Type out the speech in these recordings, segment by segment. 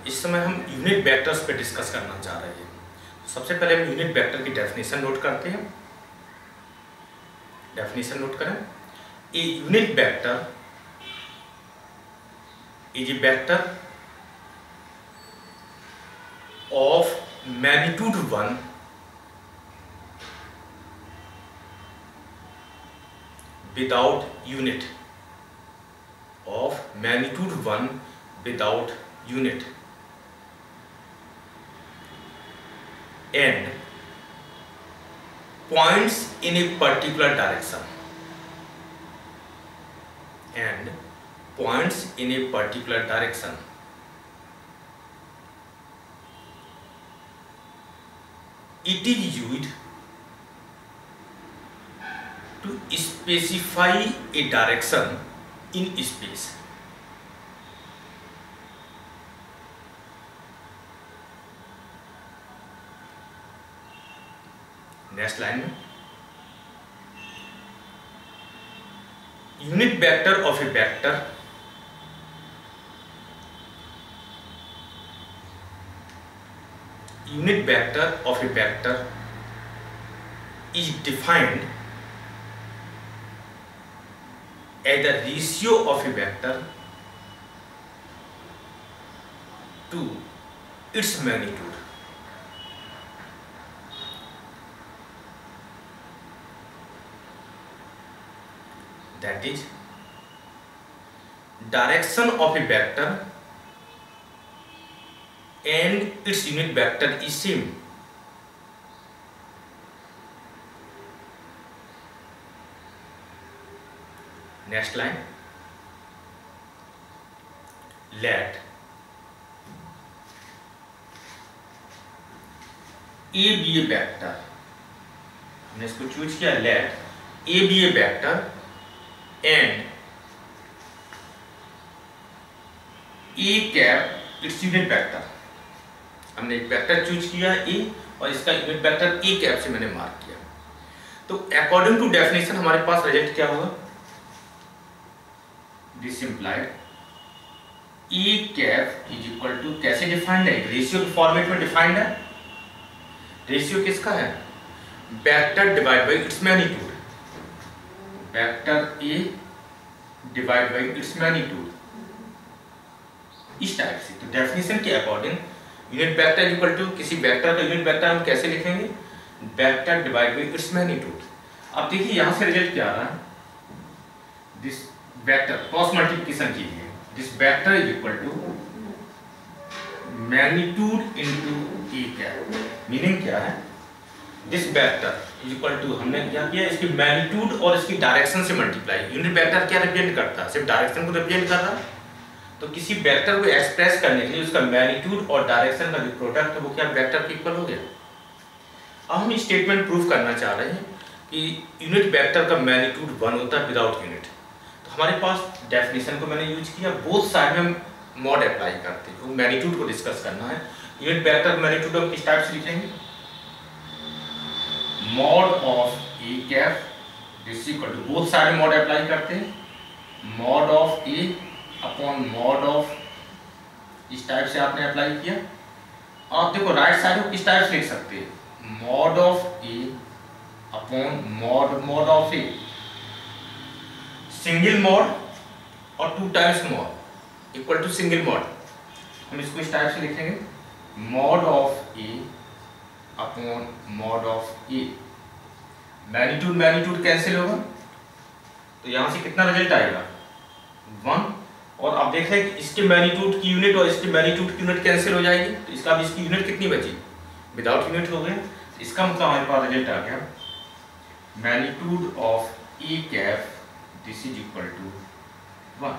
इस समय हम यूनिट वेक्टर्स पे डिस्कस करना चाह रहे हैं। सबसे पहले हम यूनिट वेक्टर की डेफिनेशन नोट करते हैं। डेफिनेशन नोट करें। A unit vector is a vector of magnitude 1 without unit, of magnitude 1 without unit and points in a particular direction, and points in a particular direction. It is used to specify a direction in space. Next line में unit vector of a vector unit vector of a vector is defined as the ratio of a vector to its magnitude. That is, direction of a vector and its unit vector is same. Next line, let A be a vector, हमने इसको choose किया, let A be a vector and A cap its unit vector। हमने एक vector choose किया A और इसका unit vector A cap से मैंने मार्क किया। तो अकॉर्डिंग टू डेफिनेशन हमारे पास रिजल्ट क्या होगा? This implied A cap is equal to, कैसे डिफाइंड है? रेशियो के फॉर्मेट में डिफाइंड है। रेशियो किसका है? Vector divide by its magnitude, vector A divide by its magnitude, इस टाइप से। तो डेफिनेशन के according unit vector equal to, किसी वेक्टर का यूनिट वेक्टर हम कैसे लिखेंगे? Vector divide by its magnitude. अब देखिए यहां से रिजल्ट क्या आ रहा है? दिस वेक्टर क्रॉस मल्टीप्लिकेशन कीजिए, this vector is equal to magnitude into A cap. Meaning क्या है? This vector is equal to, हमने क्या किया, इसकी मैग्नीट्यूड और इसकी डायरेक्शन से मल्टीप्लाई। यूनिट वेक्टर क्या रिप्रेजेंट करता है? सिर्फ डायरेक्शन को रिप्रेजेंट कर रहा है। तो किसी वेक्टर को एक्सप्रेस करने के लिए उसका मैग्नीट्यूड और डायरेक्शन का जो प्रोडक्ट है वो क्या वेक्टर के इक्वल हो गया। अब हम स्टेटमेंट प्रूफ करना चाह रहे हैं कि यूनिट वेक्टर का मैग्नीट्यूड 1 होता है विदाउट यूनिट। तो हमारे पास डेफिनेशन को मैंने यूज किया, बोथ साइड में मॉड अप्लाई करते हैं। मैग्नीट्यूड को डिस्कस करना है। यूनिट वेक्टर मैग्नीट्यूड हम किस टाइप से लिखेंगे? Mod of A cap this equal to, both side में मॉड अप्लाई करते हैं, mod of A upon mod of, इस टाइप से आपने अप्लाई किया। आप देखो राइट साइड को किस टाइप से लिख सकते हैं? Mod of A upon mod of A, single mod और 2 times mod equal to single mod. हम इसको इस टाइप से लिखेंगे, mod of A upon mod of A। Magnitude cancel होगा, तो यहां से कितना रिजल्ट आएगा? 1। और आप देख रहे हैं कि इसके मैग्नीट्यूड की यूनिट और इसके मैग्नीट्यूड की यूनिट कैंसिल हो जाएगी, तो इसका भी इसकी यूनिट कितनी बची? विदाउट यूनिट हो गया। इसका मतलब हमारे पास रिजल्ट आ गया magnitude of A cap this is equal to 1,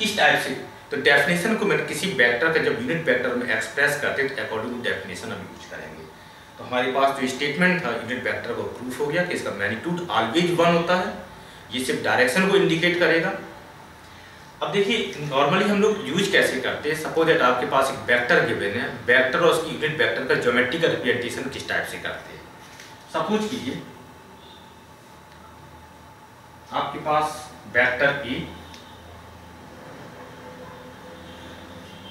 इस टाइप से। तो डेफिनेशन को मैंने किसी वेक्टर का जब यूनिट वेक्टर में एक्सप्रेस करते हैं तो अकॉर्डिंग टू डेफिनेशन हम यूज करेंगे। तो हमारे पास जो स्टेटमेंट था यूनिट वेक्टर को प्रूफ हो गया कि इसका मैग्नीट्यूड ऑलवेज 1 होता है। ये सिर्फ डायरेक्शन को इंडिकेट करेगा। अब देखिए नॉर्मली हम लोग यूज कैसे करते हैं? सपोज दैट आपके पास एक वेक्टर गिवन है, वेक्टर और उसकी यूनिट वेक्टर का ज्योमेट्रिकल रिप्रेजेंटेशन किस टाइप से करते हैं? सपोज कीजिए आपके पास वेक्टर E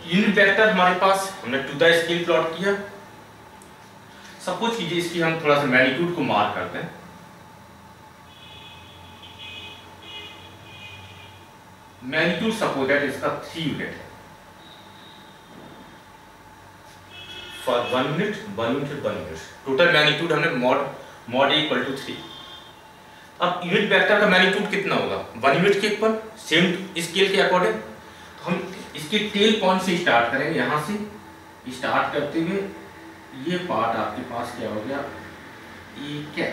यूनिट वेक्टर हमारे पास हमने टू द स्केल प्लॉट किया। सपोज कीजिए इसकी हम थोड़ा सा मैग्नीट्यूड को मार्क करते हैं। मैग्नीट्यूड सपोज दैट इसका 3 यूनिट है for 1 unit 1 unit 1 unit. Total magnitude हमने मॉड ए इक्वल टू 3। अब यूनिट वेक्टर का मैग्नीट्यूड कितना होगा 1 यूनिट के ऊपर सेम स्केल के अकॉर्डिंग। तो हम इसके टेल पॉइंट से स्टार्ट करेंगे। यहां से स्टार्ट करते हुए ये पार्ट आपके पास क्या हो गया ये क्या,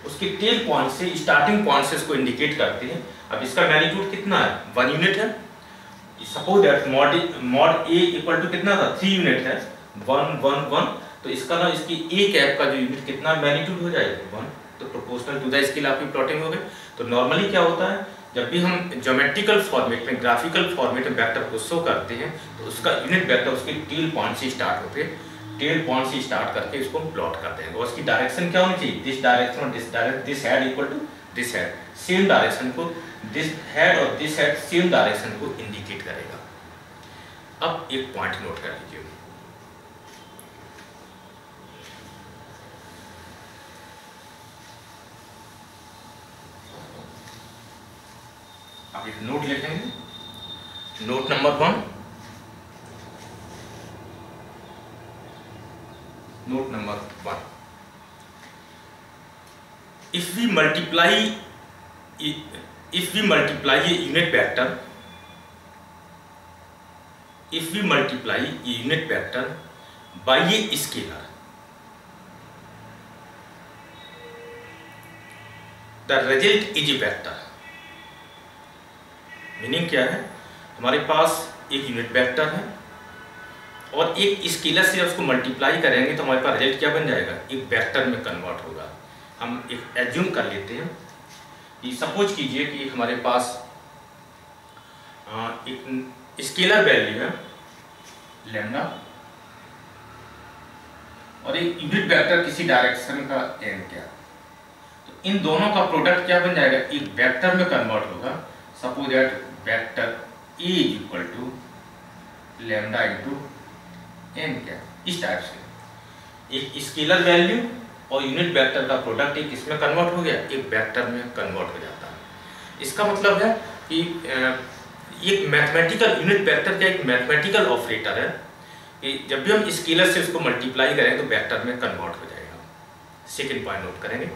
उसके टेल पॉइंट से स्टार्टिंग पॉइंट से इसको इंडिकेट करते हैं। अब इसका मैग्नीट्यूड कितना है 1 यूनिट है। Suppose that mod A equal to कितना था 3 यूनिट है 1 1 1। तो इसका ना इसकी ए कैप का जो यूनिट कितना मैग्नीट्यूड हो जाएगा 1। तो प्रोपोर्शनल टू द स्केल आपकी प्लॉटिंग हो गई। तो नॉर्मली क्या होता है जब भी हम ज्योमेट्रिकल फॉर्मेट में ग्राफिकल फॉर्मेट में वेक्टर को शो करते हैं तो उसका यूनिट वेक्टर उसके टेल पॉइंट से स्टार्ट होते हैं। टेल पॉइंट से स्टार्ट करके इसको हम प्लॉट करते हैं। और उसकी डायरेक्शन क्या होनी चाहिए दिस डायरेक्शन और this direction, this head equal to this head, same direction को दिस हेड और दिस हेड सेम डायरेक्शन को इंडिकेट करेगा। अब एक पॉइंट नोट कर लीजिए। आप एक नोट लिखेंगे, note number 1, note number 1, if we multiply a unit vector, if we multiply a unit vector by a scalar, the result is a vector। Meaning क्या है हमारे पास एक यूनिट वेक्टर है और एक स्केलर से उसको मल्टीप्लाई करेंगे तो हमारे पास रिजल्ट क्या बन जाएगा एक वेक्टर में कन्वर्ट होगा। हम एक एज्यूम कर लेते हैं कि सपोज कीजिए कि हमारे पास एक स्केलर वैल्यू है लैम्डा और एक यूनिट वेक्टर किसी डायरेक्शन का एन क्या। तो इन दोनों का प्रोडक्ट क्या बन जाएगा एक वेक्टर में कन्वर्ट होगा। Suppose that vector A is equal to lambda into N क्या। इस टाइप से एक स्केलर वैल्यू और यूनिट वेक्टर का प्रोडक्ट एक इसमें कन्वर्ट हो गया एक वेक्टर में कन्वर्ट हो जाता है। इसका मतलब है कि एक मैथमेटिकल यूनिट वेक्टर का एक मैथमेटिकल ऑपरेटर है कि जब भी हम स्केलर से उसको मल्टीप्लाई करें तो वेक्टर में कन्वर्ट हो जाएगा। सेकेंड पॉइंट नोट करेंगे,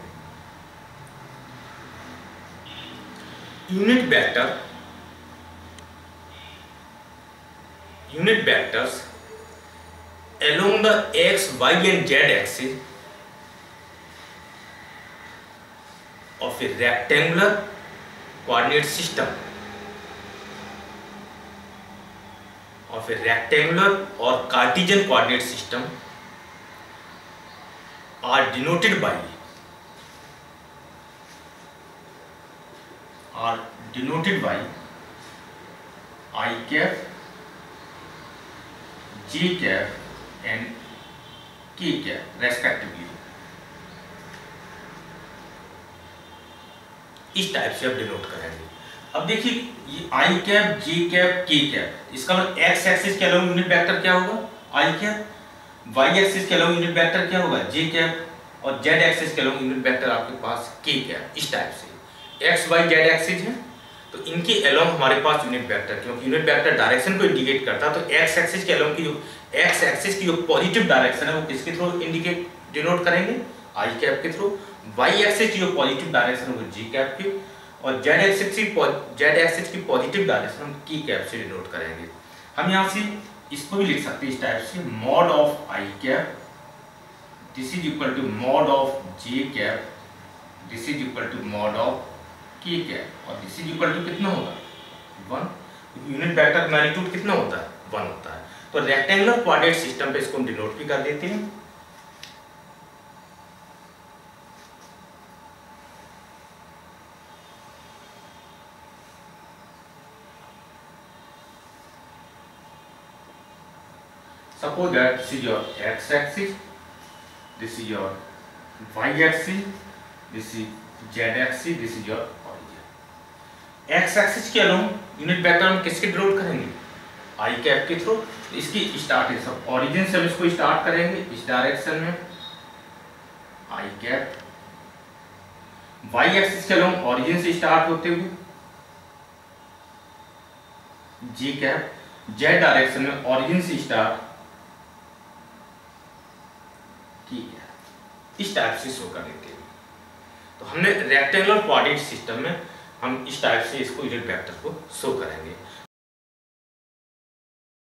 unit vectors along the x, y and z axis of a rectangular coordinate system or Cartesian coordinate system are denoted by I cap, j cap and k cap respectively। इस type से आप denote करेंगे। अब देखिए ये आई cap जे cap के cap, इसका मतलब एक्स एक्सिस के अलोंग यूनिट वेक्टर क्या होगा आई कैप, वाई एक्सिस के अलोंग यूनिट वेक्टर क्या होगा जे कैप और जेड एक्सिस के अलोंग यूनिट वेक्टर आपके पास के कैप। इस टाइप से एक्स वाई जेड एक्सिस है तो इनके अलोंग हमारे पास यूनिट वेक्टर, क्योंकि यूनिट वेक्टर डायरेक्शन को इंडिकेट करता है तो एक्स एक्सिस के अलोंग की जो एक्स एक्सिस की जो पॉजिटिव डायरेक्शन है वो किसके थ्रू इंडिकेट डिनोट करेंगे आई कैप के थ्रू। वाई एक्सिस की जो पॉजिटिव डायरेक्शन है वो जी कैप की और जेड एक्सिस की पॉजिटिव डायरेक्शन हम की कैप से डिनोट करेंगे। हम यहाँ से इसको भी लिख सकते हैं इस टाइप से mod of I cap this is equal to mod of J cap this is equal to mod of K cap और दिस इज इक्वल टू कितना होगा 1। यूनिट वेक्टर मैग्नीट्यूड कितना होता है 1 होता है। तो रेक्टेंगुलर कोऑर्डिनेट सिस्टम पे इसको हम डिनोट भी कर देते हैं। Suppose that this is your x-axis, this is your y-axis, this is z-axis, this is your origin। x-axis के अलोंग यूनिट वेक्टर हम किसके डिनोट करेंगे आई कैप के थ्रू। इसकी स्टार्ट सब ऑरिजिन से हम इसको स्टार्ट करेंगे इस डायरेक्शन में, आई कैप वाई एक्सिस के लॉन्ग ऑरिजिन से स्टार्ट होते हुए जी कैप जेड डायरेक्शन में ऑरिजिन से स्टार्ट की कैप, इस टाइप से शो कर देते हैं। तो हमने रेक्टेंगुलर कोऑर्डिनेट सिस्टम में हम इस टाइप से इसको यूनिट वेक्टर को शो करेंगे।